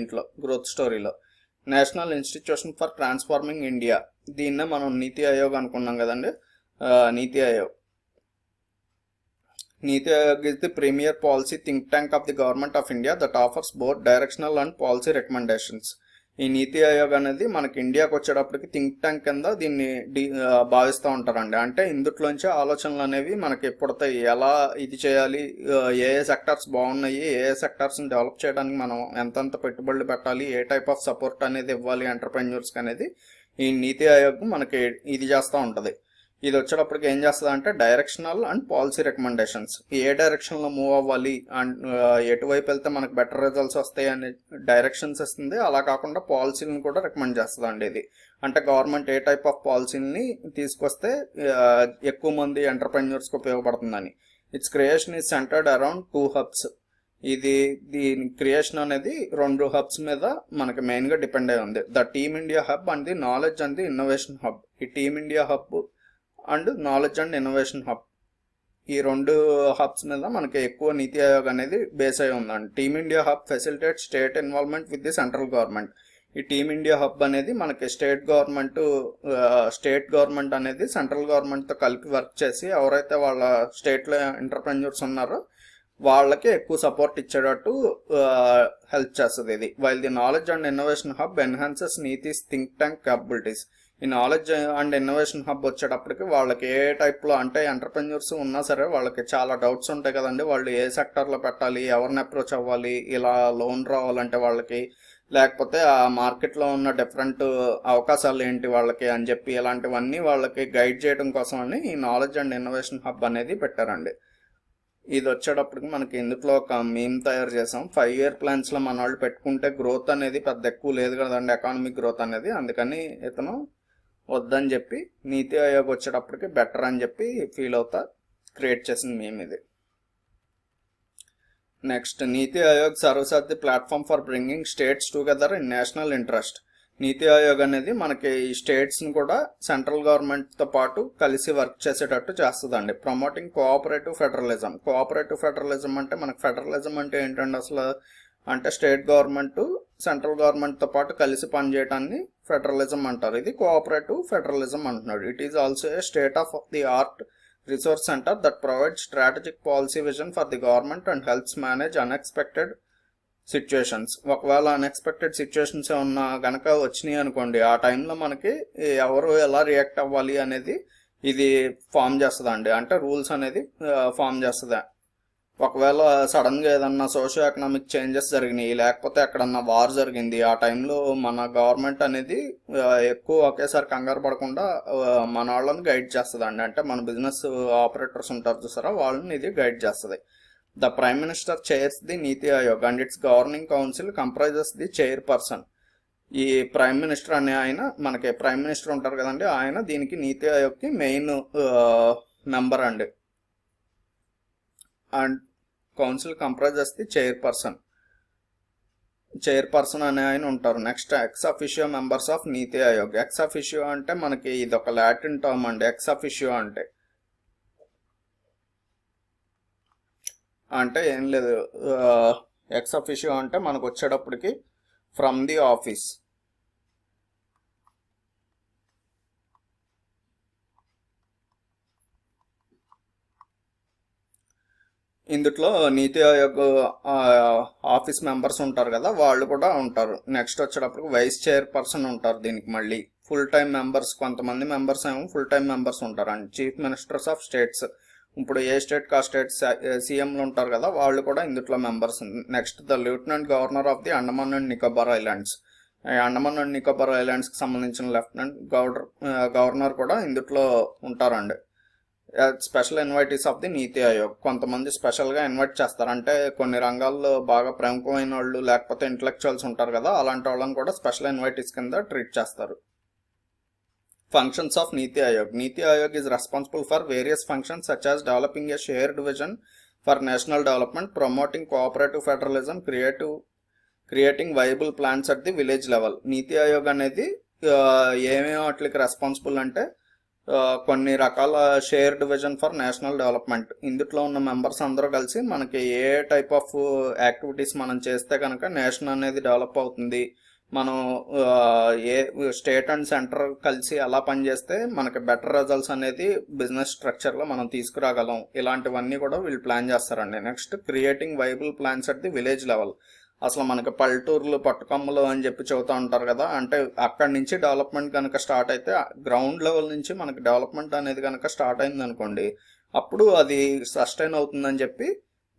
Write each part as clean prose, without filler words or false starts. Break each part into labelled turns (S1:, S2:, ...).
S1: ఇంట్లో గ్రోత్ స్టోరీలో national institution for transforming India, దీన్నే మనం నీతి ఆయోగ్ అనుకున్నాం కదండి. నీతి Aayog is the premier policy think tank of the government of India that offers both directional and policy recommendations. ఈ నీతి ఆయోగ్ అనేది మనకి ఇండియాకి వచ్చేటప్పటికి థింక్ ట్యాంక్ కింద దీన్ని భావిస్తూ ఉంటారండి. అంటే ఇందులోంచి ఆలోచనలు అనేవి మనకి పుడతాయి. ఎలా ఇది చేయాలి, ఏ సెక్టార్స్ బాగున్నాయి, ఏ సెక్టార్స్ని డెవలప్ చేయడానికి మనం ఎంతెంత పెట్టుబడులు పెట్టాలి, ఏ టైప్ ఆఫ్ సపోర్ట్ అనేది ఇవ్వాలి ఎంటర్ప్రెన్యూర్స్కి అనేది ఈ నీతి ఆయోగ్ మనకి ఇది చేస్తూ ఉంటుంది. ఇది వచ్చేటప్పటికి ఏం చేస్తుంది అంటే డైరెక్షనల్ అండ్ పాలసీ రికమెండేషన్స్, ఏ డైరెక్షన్లో మూవ్ అవ్వాలి అండ్ ఎటువైపు వెళ్తే మనకు బెటర్ రిజల్ట్స్ వస్తాయి అనే డైరెక్షన్స్ ఇస్తుంది. అలా కాకుండా పాలసీలను కూడా రికమెండ్ చేస్తుంది అండి. ఇది అంటే గవర్నమెంట్ ఏ టైప్ ఆఫ్ పాలసీని తీసుకొస్తే ఎక్కువ మంది ఎంటర్ప్రెన్యూర్స్కి ఉపయోగపడుతుందని. Its creation is centered around 2 hubs. దీని క్రియేషన్ అనేది 2 హబ్స్ మీద మనకి మెయిన్గా డిపెండ్ అయి ఉంది. The team India hub and the knowledge and the innovation hub. ఈ team India hub and knowledge and innovation hub, ఈ 2 హబ్స్ మీద మనకి ఎక్కువ నీతి ఆయోగ్ అనేది బేస్ అయి ఉందండి. Team India hub facilitate state involvement with the central government. ఈ team India hub అనేది మనకి స్టేట్ గవర్నమెంట్ అనేది సెంట్రల్ గవర్నమెంట్తో కలిపి వర్క్ చేసి ఎవరైతే వాళ్ళ స్టేట్లో ఎంటర్ప్రెన్యూర్స్ ఉన్నారో వాళ్ళకి ఎక్కువ సపోర్ట్ ఇచ్చేటట్టు హెల్ప్ చేస్తుంది ఇది. While the knowledge and innovation hub enhances NITI's think tank capabilities. ఈ నాలెడ్జ్ అండ్ ఇన్నోవేషన్ హబ్ వచ్చేటప్పటికి వాళ్ళకి ఏ టైప్లో అంటే ఎంటర్ప్రెన్యూర్స్ ఉన్నా సరే వాళ్ళకి చాలా డౌట్స్ ఉంటాయి కదండి. వాళ్ళు ఏ సెక్టర్లో పెట్టాలి, ఎవరిని అప్రోచ్ అవ్వాలి, ఇలా లోన్ రావాలంటే వాళ్ళకి, లేకపోతే ఆ మార్కెట్లో ఉన్న డిఫరెంట్ అవకాశాలు ఏంటి వాళ్ళకి అని చెప్పి ఇలాంటివన్నీ వాళ్ళకి గైడ్ చేయడం కోసం అని ఈ నాలెడ్జ్ అండ్ ఇన్నోవేషన్ హబ్ అనేది పెట్టారండి. ఇది వచ్చేటప్పటికి మనకి ఇందులో ఒక మేము తయారు చేసాం. 5 ఇయర్ ప్లాన్స్లో మన వాళ్ళు పెట్టుకుంటే గ్రోత్ అనేది పెద్ద ఎక్కువ లేదు కదండి, ఎకానమిక్ గ్రోత్ అనేది. అందుకని ఇతను వద్దని చెప్పి నీతి ఆయోగ్ వచ్చేటప్పటికి బెటర్ అని చెప్పి ఫీల్ అవుతా క్రియేట్ చేసింది మేము ఇది. Next, NITI Aayog serves as the platform for bringing states together in national interest. NITI Aayog అనేది మనకి ఈ స్టేట్స్ని కూడా సెంట్రల్ గవర్నమెంట్తో పాటు కలిసి వర్క్ చేసేటట్టు చేస్తుందండి. Promoting cooperative federalism. Cooperative federalism అంటే మనకి ఫెడరలిజం అంటే ఏంటండి అసలు అంటే స్టేట్ గవర్నమెంట్ సెంట్రల్ గవర్నమెంట్తో పాటు కలిసి పనిచేయటాన్ని ఫెడరలిజం అంటారు. ఇది కోఆపరేటివ్ ఫెడరలిజం అంటున్నాడు. It is also a state of the art resource centre that provide strategic policy vision for the government and helps manage unexpected situations. ఒకవేళ అన్ఎక్స్పెక్టెడ్ సిచ్యుయేషన్స్ ఏమన్నా గనక వచ్చినాయి అనుకోండి, ఆ టైంలో మనకి ఎవరు ఎలా రియాక్ట్ అవ్వాలి అనేది ఇది ఫామ్ చేస్తుంది అండి. అంటే రూల్స్ అనేది ఫామ్ చేస్తుంది. ఒకవేళ సడన్గా ఏదన్నా సోషియో ఎకనామిక్ చేంజెస్ జరిగినాయి, లేకపోతే ఎక్కడన్నా వార్ జరిగింది, ఆ టైంలో మన గవర్నమెంట్ అనేది ఎక్కువ ఒకేసారి కంగారు పడకుండా మన వాళ్ళని గైడ్ చేస్తుంది అండి. అంటే మన బిజినెస్ ఆపరేటర్స్ ఉంటారు చూసారా, వాళ్ళని ఇది గైడ్ చేస్తుంది. The prime minister chairs the NITI Aayog and its governing council comprises the chairperson. ఈ ప్రైమ్ మినిస్టర్ అనే ఆయన, మనకి ప్రైమ్ మినిస్టర్ ఉంటారు కదండి, ఆయన దీనికి నీతి ఆయోగ్కి మెయిన్ మెంబర్ అండి. And council comprises the chairperson అనే ఆయన ఉంటారు. Next, ex officio members of NITI Aayog. Ex officio అంటే మనకి ఇది ఒక లాటిన్ టర్మ్ అండి. ఎక్స్ అఫిషియో అంటే ఏం లేదు. ఎక్స్ అఫిషియో అంటే మనకు వచ్చేటప్పటికి ఫ్రమ్ ది ఆఫీస్. ఇందులో నీతి ఆయోగ్ ఆఫీస్ మెంబర్స్ ఉంటారు కదా, వాళ్ళు కూడా ఉంటారు. నెక్స్ట్ వచ్చేటప్పటికి వైస్ చైర్పర్సన్ ఉంటారు. దీనికి మళ్ళీ ఫుల్ టైం మెంబర్స్, కొంతమంది మెంబర్స్ ఏమో ఫుల్ టైం మెంబర్స్ ఉంటారు. And chief ministers of states, ఇప్పుడు ఏ స్టేట్ కా స్టేట్ సీఎంలు ఉంటారు కదా, వాళ్ళు కూడా ఇందులో members. Next, the lieutenant governor of the Andaman and Nicobar islands. Andaman and Nicobar ఐలాండ్స్కి సంబంధించిన లెఫ్టినెంట్ గవర్నర్ కూడా ఇందులో ఉంటారండి. Special invitees of the NITI Aayog. కొంతమంది స్పెషల్గా ఇన్వైట్ చేస్తారు. అంటే కొన్ని రంగాల్లో బాగా ప్రముఖమైన వాళ్ళు లేకపోతే ఇంటలెక్చువల్స్ ఉంటారు కదా, అలాంటి వాళ్ళని కూడా స్పెషల్ ఇన్వైటీస్ కింద ట్రీట్ చేస్తారు. Functions of NITI Aayog. NITI Aayog is responsible for various functions such as developing A shared vision for national development, promoting cooperative federalism, creating viable plans at the village level. నీతి ఆయోగ్ అనేది ఏమేమి వాటికి రెస్పాన్సిబుల్ అంటే కొన్ని రకాల shared vision for national development. ఇందులో ఉన్న members అందరూ కలిసి మనకి ఏ టైప్ ఆఫ్ యాక్టివిటీస్ మనం చేస్తే కనుక నేషన్ అనేది డెవలప్ అవుతుంది, మనం ఏ స్టేట్ అండ్ సెంటర్ కలిసి ఎలా పనిచేస్తే మనకి బెటర్ రిజల్ట్స్ అనేది బిజినెస్ స్ట్రక్చర్లో మనం తీసుకురాగలం, ఇలాంటివన్నీ కూడా వీళ్ళు ప్లాన్ చేస్తారండి. Next creating viable plans at the village level. అసలు మనకి పల్లెటూర్లు పట్టుకొమ్మలు అని చెప్పి చెబుతూ ఉంటారు కదా, అంటే అక్కడి నుంచి డెవలప్మెంట్ కనుక స్టార్ట్ అయితే గ్రౌండ్ లెవెల్ నుంచి మనకి డెవలప్మెంట్ అనేది కనుక స్టార్ట్ అయింది అనుకోండి, అప్పుడు అది సస్టైన్ అవుతుందని చెప్పి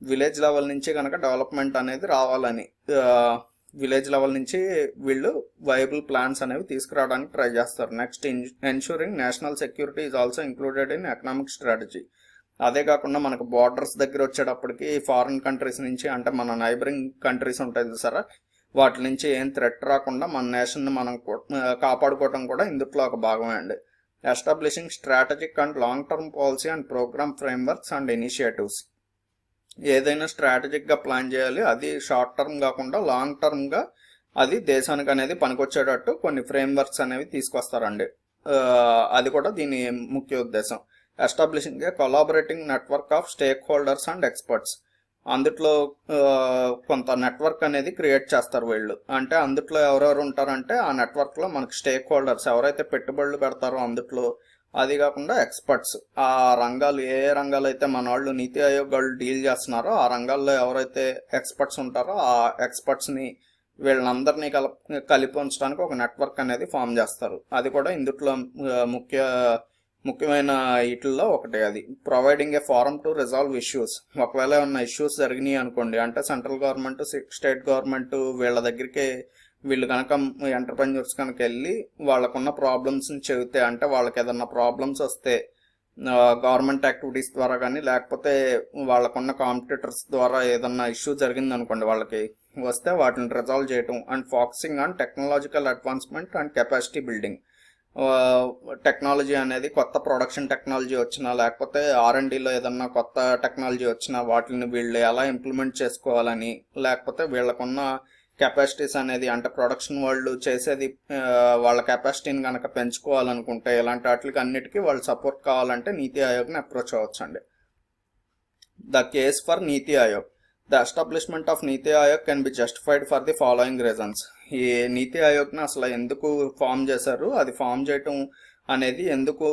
S1: విలేజ్ లెవెల్ నుంచి కనుక డెవలప్మెంట్ అనేది రావాలని విలేజ్ లెవెల్ నుంచి వీళ్ళు వైబుల్ ప్లాన్స్ అనేవి తీసుకురావడానికి ట్రై చేస్తారు. Next ensuring national security is also included in economic strategy. అదే కాకుండా మనకు బార్డర్స్ దగ్గర వచ్చేటప్పటికి ఫారిన్ కంట్రీస్ నుంచి, అంటే మన నైబరింగ్ కంట్రీస్ ఉంటాయి సరే, వాటి నుంచి ఏం థ్రెట్ రాకుండా మన నేషన్ని మనం కాపాడుకోవడం కూడా ఇందులో ఒక భాగమే అండి. Establishing strategic and long term policy and program frameworks and initiatives. ఏదైనా స్ట్రాటజిక్గా ప్లాన్ చేయాలి, అది షార్ట్ టర్మ్ కాకుండా లాంగ్ టర్మ్గా అది దేశానికి అనేది పనికొచ్చేటట్టు కొన్ని ఫ్రేమ్వర్క్స్ అనేవి తీసుకొస్తారండి. అది కూడా దీని ముఖ్య ఉద్దేశం. Establishing a collaborating network of stake holders and experts. అందుట్లో కొంత నెట్వర్క్ అనేది క్రియేట్ చేస్తారు వీళ్ళు. అంటే అందుట్లో ఎవరెవరు ఉంటారంటే ఆ నెట్వర్క్లో మనకి స్టేక్ హోల్డర్స్ ఎవరైతే పెట్టుబడులు పెడతారో అందుట్లో, అది కాకుండా ఎక్స్పర్ట్స్, ఆ రంగాలు ఏ రంగాలు అయితే మన వాళ్ళు నీతి ఆయోగ్ వాళ్ళు డీల్ చేస్తున్నారో ఆ రంగాల్లో ఎవరైతే ఎక్స్పర్ట్స్ ఉంటారో ఆ ఎక్స్పర్ట్స్ని వీళ్ళందరినీ కలిపి ఉంచడానికి ఒక నెట్వర్క్ అనేది ఫామ్ చేస్తారు. అది కూడా ఇందుట్లో ముఖ్యమైన వీటిల్లో ఒకటి. అది providing a forum to resolve issues. ఒకవేళ ఏమన్నా ఇష్యూస్ జరిగినాయి అనుకోండి, అంటే సెంట్రల్ గవర్నమెంట్ స్టేట్ గవర్నమెంట్ వీళ్ళ దగ్గరికి వీళ్ళు కనుక ఎంటర్ప్రెన్యూర్స్ కనుక వెళ్ళి వాళ్ళకున్న ప్రాబ్లమ్స్ని చెబితే, అంటే వాళ్ళకి ఏదన్నా ప్రాబ్లమ్స్ వస్తే గవర్నమెంట్ యాక్టివిటీస్ ద్వారా కానీ లేకపోతే వాళ్ళకున్న కాంపిటీటర్స్ ద్వారా ఏదన్నా ఇష్యూ జరిగింది అనుకోండి వాళ్ళకి వస్తే వాటిని రిజాల్వ్ చేయటం. And focusing on technological advancement and capacity building. Technology అనేది కొత్త ప్రొడక్షన్ టెక్నాలజీ వచ్చినా లేకపోతే R&Dలో ఏదన్నా కొత్త టెక్నాలజీ వచ్చినా వాటిని వీళ్ళు ఎలా ఇంప్లిమెంట్ చేసుకోవాలని, లేకపోతే వీళ్ళకున్న కెపాసిటీస్ అనేది, అంటే ప్రొడక్షన్ వాళ్ళు చేసేది వాళ్ళ కెపాసిటీని కనుక పెంచుకోవాలనుకుంటే ఇలాంటి వాటికి అన్నిటికీ వాళ్ళు సపోర్ట్ కావాలంటే నీతి ఆయోగ్ని approach అవ్వచ్చండి. The case for NITI Aayog. The establishment of NITI Aayog can be justified for the following reasons. ఈ నీతి ఆయోగ్ని అసలు ఎందుకు ఫామ్ చేశారు, అది ఫామ్ చేయటం అనేది ఎందుకు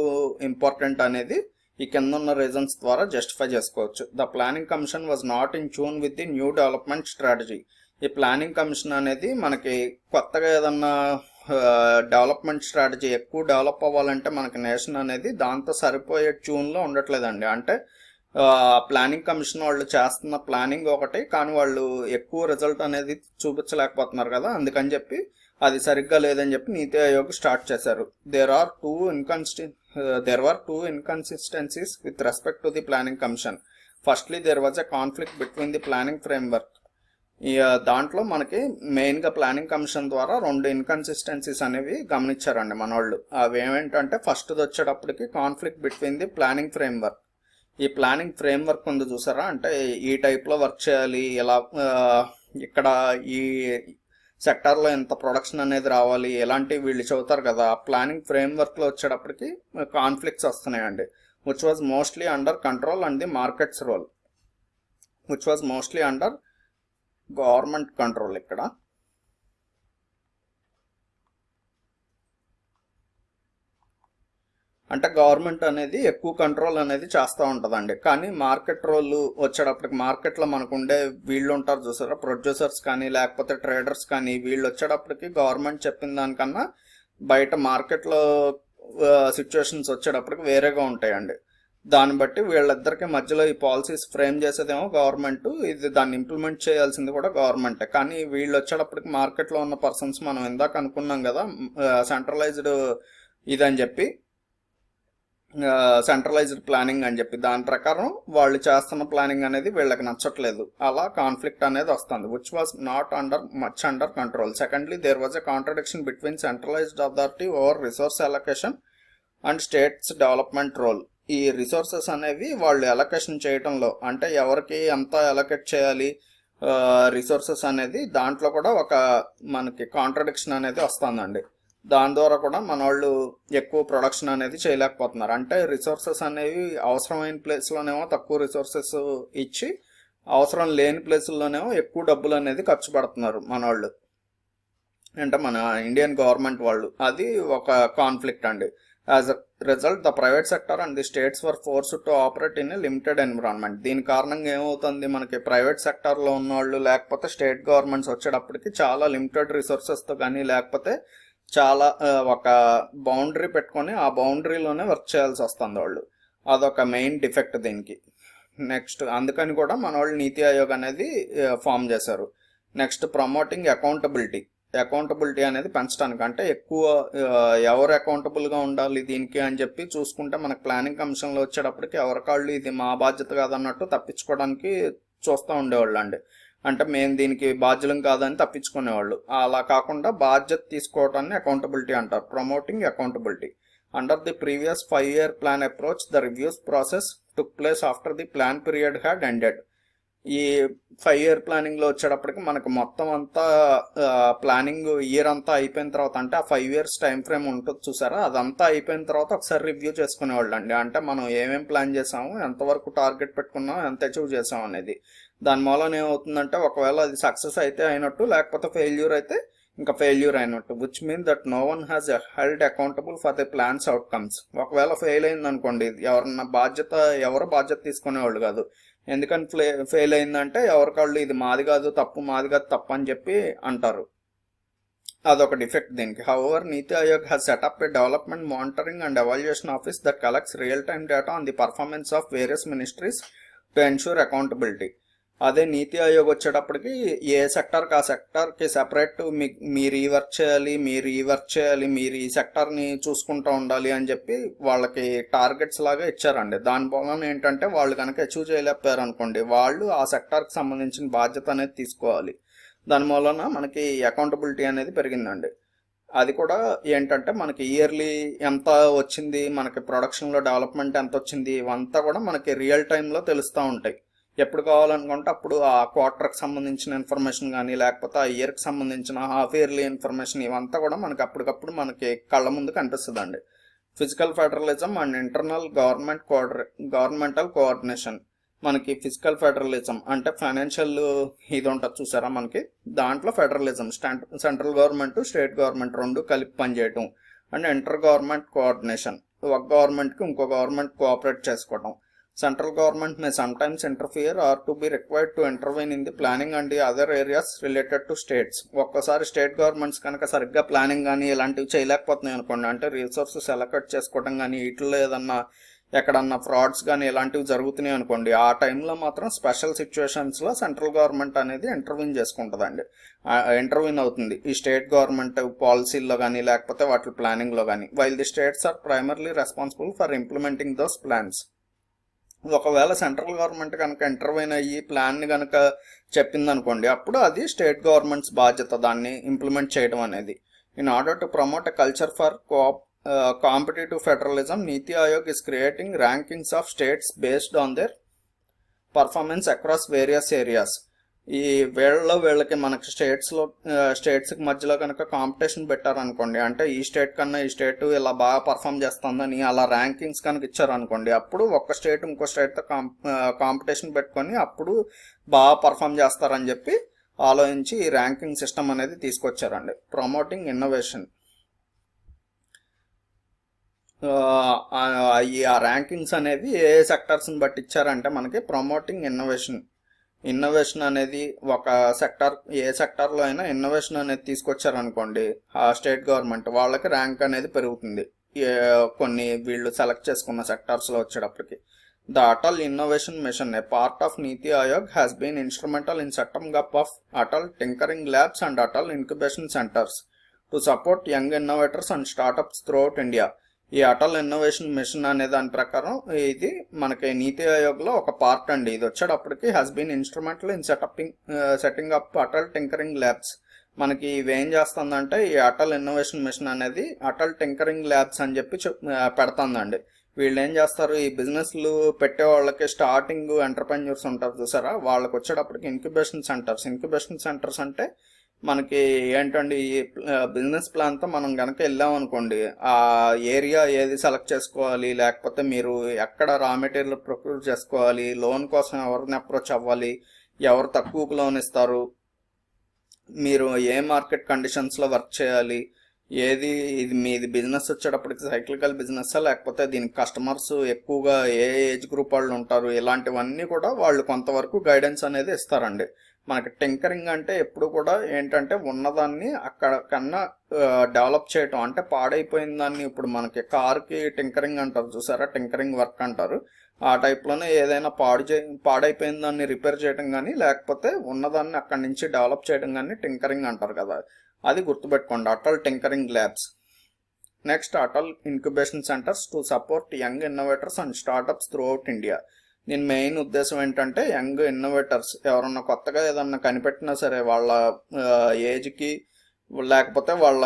S1: ఇంపార్టెంట్ అనేది ఈ కింద ఉన్న రీజన్స్ ద్వారా జస్టిఫై చేసుకోవచ్చు. The planning commission was not in tune with the new development strategy. ఈ ప్లానింగ్ కమిషన్ అనేది మనకి కొత్తగా ఏదన్నా డెవలప్మెంట్ స్ట్రాటజీ ఎక్కువ డెవలప్ అవ్వాలంటే మనకి నేషన్ అనేది దాంతో సరిపోయే ట్యూన్లో ఉండట్లేదండి. అంటే ప్లానింగ్ కమిషన్ వాళ్ళు చేస్తున్న ప్లానింగ్ ఒకటి, కానీ వాళ్ళు ఎక్కువ రిజల్ట్ అనేది చూపించలేకపోతున్నారు కదా, అందుకని చెప్పి అది సరిగ్గా లేదని చెప్పి నీతి ఆయోగ్ స్టార్ట్ చేశారు. There were two inconsistencies with respect to the planning commission. Firstly there was a conflict between the planning framework. దాంట్లో మనకి మెయిన్గా ప్లానింగ్ కమిషన్ ద్వారా 2 ఇన్కన్సిస్టెన్సీస్ అనేవి గమనించారండి మన వాళ్ళు. అవి ఏమేంటంటే ఫస్ట్ది వచ్చేటప్పటికి conflict between the planning framework. ఈ ప్లానింగ్ ఫ్రేమ్వర్క్ ఉంది చూసారా, అంటే ఈ టైప్లో వర్క్ చేయాలి, ఇలా ఇక్కడ ఈ సెక్టార్లో ఎంత ప్రొడక్షన్ అనేది రావాలి, ఇలాంటివి వీళ్ళు చెబుతారు కదా. ప్లానింగ్ ఫ్రేమ్వర్క్లో వచ్చేటప్పటికి కాన్ఫ్లిక్ట్స్ వస్తున్నాయండి. Which was mostly under control and the markets role, which was mostly under government control. ఇక్కడ అంటే గవర్నమెంట్ అనేది ఎక్కువ కంట్రోల్ అనేది చేస్తూ ఉంటుందండి. కానీ మార్కెట్ రోల్ వచ్చేటప్పటికి మార్కెట్లో మనకు ఉండే వీళ్ళు ఉంటారు చూసారా, ప్రొడ్యూసర్స్ కానీ లేకపోతే ట్రేడర్స్ కానీ, వీళ్ళు వచ్చేటప్పటికి గవర్నమెంట్ చెప్పిన దానికన్నా బయట మార్కెట్లో సిచ్యువేషన్స్ వచ్చేటప్పటికి వేరేగా ఉంటాయండి. దాన్ని బట్టి వీళ్ళిద్దరికి మధ్యలో ఈ పాలసీస్ ఫ్రేమ్ చేసేదేమో గవర్నమెంట్, ఇది దాన్ని ఇంప్లిమెంట్ చేయాల్సింది కూడా గవర్నమెంటే. కానీ వీళ్ళు వచ్చేటప్పటికి మార్కెట్లో ఉన్న పర్సన్స్, మనం ఇందాక అనుకున్నాం కదా సెంట్రలైజ్డ్ ఇదని చెప్పి, సెంట్రలైజ్డ్ ప్లానింగ్ అని చెప్పి, దాని ప్రకారం వాళ్ళు చేస్తున్న ప్లానింగ్ అనేది వీళ్ళకి నచ్చట్లేదు. అలా కాన్ఫ్లిక్ట్ అనేది వస్తుంది. Which was not much under control. Secondly there was a contradiction between centralised authority over resource allocation and states development role. ఈ రిసోర్సెస్ అనేవి వాళ్ళు అలొకేషన్ చేయడంలో, అంటే ఎవరికి ఎంత అలొకేట్ చేయాలి రిసోర్సెస్ అనేది, దాంట్లో కూడా ఒక మనకి కాంట్రడిక్షన్ అనేది వస్తుందండి. దాని ద్వారా కూడా మన వాళ్ళు ఎక్కువ ప్రొడక్షన్ అనేది చేయలేకపోతున్నారు. అంటే రిసోర్సెస్ అనేవి అవసరమైన ప్లేస్లోనేమో తక్కువ రిసోర్సెస్ ఇచ్చి అవసరం లేని ప్లేసుల్లోనేమో ఎక్కువ డబ్బులు అనేది ఖర్చు పెడుతున్నారు మన వాళ్ళు, అంటే మన ఇండియన్ గవర్నమెంట్ వాళ్ళు. అది ఒక కాన్ఫ్లిక్ట్ అండి. As a result the private sector and the states were forced to operate in a limited environment. దీని కారణంగా ఏమవుతుంది, మనకి ప్రైవేట్ సెక్టార్లో ఉన్నవాళ్ళు లేకపోతే స్టేట్ గవర్నమెంట్స్ వచ్చేటప్పటికి చాలా లిమిటెడ్ రిసోర్సెస్తో కానీ లేకపోతే చాలా ఒక బౌండరీ పెట్టుకొని ఆ బౌండరీలోనే వర్క్ చేయాల్సి వస్తుంది వాళ్ళు. అదొక మెయిన్ డిఫెక్ట్ దీనికి. నెక్స్ట్ అందుకని కూడా మన వాళ్ళు నీతి ఆయోగ్ అనేది ఫామ్ చేశారు. నెక్స్ట్ ప్రమోటింగ్ అకౌంటబిలిటీ అనేది పెంచడానికి, అంటే ఎక్కువ ఎవరు అకౌంటబుల్గా ఉండాలి దీనికి అని చెప్పి చూసుకుంటే మనకు ప్లానింగ్ కమిషన్లో వచ్చేటప్పటికి ఎవరికాళ్ళు ఇది మా బాధ్యత కాదన్నట్టు తప్పించుకోవడానికి చూస్తూ ఉండేవాళ్ళు అండి. అంటే మేము దీనికి బాధ్యులం కాదని తప్పించుకునేవాళ్ళు. అలా కాకుండా బాధ్యత తీసుకోవడాన్ని అకౌంటబిలిటీ అంటారు. Promoting accountability. Under the previous 5-year plan approach, the reviews process took place after the plan period had ended. ఈ 5-year ప్లానింగ్లో వచ్చేటప్పటికి మనకు మొత్తం అంతా ప్లానింగ్ ఇయర్ అంతా అయిపోయిన తర్వాత, అంటే ఆ 5 years టైం ఫ్రేమ్ ఉంటుంది చూసారా, అదంతా అయిపోయిన తర్వాత ఒకసారి రివ్యూ చేసుకునేవాళ్ళు అండి. అంటే మనం ఏమేమి ప్లాన్ చేసాము, ఎంతవరకు టార్గెట్ పెట్టుకున్నాం, ఎంత అచీవ్ చేసాం అనేది. దాని మూలన ఏమవుతుందంటే ఒకవేళ అది సక్సెస్ అయితే అయినట్టు, లేకపోతే ఫెయిల్యూర్ అయితే ఇంకా ఫెయిల్యూర్ అయినట్టు. Which mean that no one has held accountable for the plans outcomes. ఒకవేళ ఫెయిల్ అయింది అనుకోండి, ఎవరు బాధ్యత తీసుకునేవాళ్ళు కాదు. ఎందుకని ఫెయిల్ అయిందంటే ఎవరికాళ్ళు ఇది మాది కాదు తప్పు అని చెప్పి అంటారు. అదొక డిఫెక్ట్ దీనికి. However NITI Aayog has setup A development monitoring and evaluation office that collects real time data on the performance of various ministries to ensure accountability. అదే నీతి ఆయోగ్ వచ్చేటప్పటికి ఏ సెక్టార్కి ఆ సెక్టార్కి సెపరేట్ మీరు ఈ వర్క్ చేయాలి, మీరు ఈ సెక్టార్ని చూసుకుంటూ ఉండాలి అని చెప్పి వాళ్ళకి టార్గెట్స్ లాగా ఇచ్చారండి. దాని వలన ఏంటంటే వాళ్ళు కనుక అచీవ్ చేయలేకపోయారు అనుకోండి, వాళ్ళు ఆ సెక్టార్కి సంబంధించిన బాధ్యత అనేది తీసుకోవాలి. దాని వలన మనకి అకౌంటబిలిటీ అనేది పెరిగిందండి. అది కూడా ఏంటంటే మనకి ఇయర్లీ ఎంత వచ్చింది, మనకి ప్రొడక్షన్లో డెవలప్మెంట్ ఎంత వచ్చింది, ఇవంతా కూడా మనకి రియల్ టైంలో తెలుస్తూ ఉంటాయి. ఎప్పుడు కావాలనుకుంటే అప్పుడు ఆ క్వార్టర్కి సంబంధించిన ఇన్ఫర్మేషన్ కానీ లేకపోతే ఆ ఇయర్కి సంబంధించిన హాఫ్ ఇయర్లీ ఇన్ఫర్మేషన్ ఇవంతా కూడా మనకి అప్పటికప్పుడు మనకి కళ్ళ ముందు కనిపిస్తుందండి. Physical federalism and internal governmental coordination. మనకి ఫిజికల్ ఫెడరలిజం అంటే ఫైనాన్షియల్ ఇది ఉంటుంది చూసారా మనకి, దాంట్లో federalism central government state government రెండు కలిపి పనిచేయటం. అండ్ ఇంటర్ గవర్నమెంట్ కోఆర్డినేషన్, ఒక గవర్నమెంట్కి ఇంకో గవర్నమెంట్ కోఆపరేట్ చేసుకోవటం. Central government may sometimes interfere or to be required to intervene in the planning and the other areas related to states. ఒక్కసారి state governments కనుక సరిగ్గా ప్లానింగ్ కానీ ఇలాంటివి చేయలేకపోతున్నాయి అనుకోండి, అంటే రిసోర్సెస్ అలొకేట్ చేసుకోవడం కానీ వీటిలో ఏదన్నా ఎక్కడన్నా ఫ్రాడ్స్ కానీ ఇలాంటివి జరుగుతున్నాయి అనుకోండి, ఆ టైంలో మాత్రం స్పెషల్ సిచ్యువేషన్స్లో సెంట్రల్ గవర్నమెంట్ అనేది ఇంటర్వ్యూన్ అవుతుంది ఈ స్టేట్ గవర్నమెంట్ పాలసీల్లో కానీ లేకపోతే వాటి ప్లానింగ్లో కానీ. While the states are primarily responsible for implementing those plans. ఒకవేళ సెంట్రల్ గవర్నమెంట్ కనుక ఇంటర్వ్యూన్ అయ్యి ప్లాన్ని కనుక చెప్పిందనుకోండి, అప్పుడు అది స్టేట్ గవర్నమెంట్స్ బాధ్యత దాన్ని ఇంప్లిమెంట్ చేయడం అనేది. In order to promote a culture for competitive federalism, NITI Aayog is creating rankings of states based on their performance across various areas. ఈ వీళ్ళకి మనకి స్టేట్స్కి మధ్యలో కనుక కాంపిటీషన్ పెట్టారనుకోండి, అంటే ఈ స్టేట్ కన్నా ఈ స్టేట్ ఇలా బాగా పర్ఫామ్ చేస్తుందని అలా ర్యాంకింగ్స్ కనుక ఇచ్చారనుకోండి, అప్పుడు ఒక స్టేట్ ఇంకో స్టేట్తో కాంపిటీషన్ పెట్టుకొని అప్పుడు బాగా పర్ఫామ్ చేస్తారని చెప్పి ఆలోచించి ఈ ర్యాంకింగ్ సిస్టమ్ అనేది తీసుకొచ్చారండి. Promoting innovation. ఆ ర్యాంకింగ్స్ అనేవి ఏ సెక్టార్స్ని బట్టి ఇచ్చారంటే మనకి ప్రమోటింగ్ ఇన్నోవేషన్ అనేది ఒక ఏ సెక్టార్లో అయినా ఇన్నోవేషన్ అనేది తీసుకొచ్చారనుకోండి ఆ స్టేట్ గవర్నమెంట్, వాళ్ళకి ర్యాంక్ అనేది పెరుగుతుంది కొన్ని వీళ్ళు సెలెక్ట్ చేసుకున్న సెక్టార్స్లో వచ్చేటప్పటికి. The Atal innovation mission, a part of NITI Aayog, has been instrumental in setting up of Atal tinkering labs and Atal incubation centres to support young innovators and startups throughout India. ఈ అటల్ ఇన్నోవేషన్ మిషన్ అనే దాని ప్రకారం ఇది మనకి నీతి ఆయోగ్లో ఒక పార్ట్ అండి. ఇది వచ్చేటప్పటికి has been instrumental in setting up Atal tinkering labs. మనకి ఇవేం చేస్తుందంటే ఈ అటల్ ఇన్నోవేషన్ మిషన్ అనేది అటల్ టింకరింగ్ ల్యాబ్స్ అని చెప్పి పెడుతుందండి. వీళ్ళు ఏం చేస్తారు, ఈ బిజినెస్లు పెట్టే వాళ్ళకి స్టార్టింగ్ ఎంటర్ప్రెన్యూర్స్ ఉంటారు చూసారా, వాళ్ళకి వచ్చేటప్పటికి ఇంక్యుబేషన్ సెంటర్స్ అంటే మనకి ఏంటండి ఈ బిజినెస్ ప్లాన్తో మనం కనుక వెళ్ళామనుకోండి, ఆ ఏరియా ఏది సెలెక్ట్ చేసుకోవాలి, లేకపోతే మీరు ఎక్కడ రా మెటీరియల్ ప్రొక్యూర్ చేసుకోవాలి, లోన్ కోసం ఎవరిని అప్రోచ్ అవ్వాలి, ఎవరు తక్కువకు లోన్ ఇస్తారు, మీరు ఏ మార్కెట్ కండిషన్స్లో వర్క్ చేయాలి, ఏది ఇది మీది బిజినెస్ వచ్చేటప్పటికి సైక్లికల్ బిజినెస్ లేకపోతే దీనికి కస్టమర్స్ ఎక్కువగా ఏ ఏజ్ గ్రూప్ వాళ్ళు ఉంటారు, ఇలాంటివన్నీ కూడా వాళ్ళు కొంతవరకు గైడెన్స్ అనేది ఇస్తారండి. మనకి టింకరింగ్ అంటే ఎప్పుడు కూడా ఏంటంటే ఉన్నదాన్ని అక్కడ కన్నా డెవలప్ చేయటం, అంటే పాడైపోయిన దాన్ని, ఇప్పుడు మనకి కార్కి టింకరింగ్ అంటారు చూసారా, టింకరింగ్ వర్క్ అంటారు, ఆ టైప్లోనే ఏదైనా పాడైపోయిన దాన్ని రిపేర్ చేయడం కానీ లేకపోతే ఉన్నదాన్ని అక్కడి నుంచి డెవలప్ చేయడం కానీ టింకరింగ్ అంటారు కదా, అది గుర్తుపెట్టుకోండి. Atal tinkering labs. Next, Atal incubation centres to support young innovators and startups through out India. దీని మెయిన్ ఉద్దేశం ఏంటంటే యంగ్ ఇన్నోవేటర్స్ ఎవరన్నా కొత్తగా ఏదన్నా కనిపెట్టినా సరే, వాళ్ళ ఏజ్కి లేకపోతే వాళ్ళ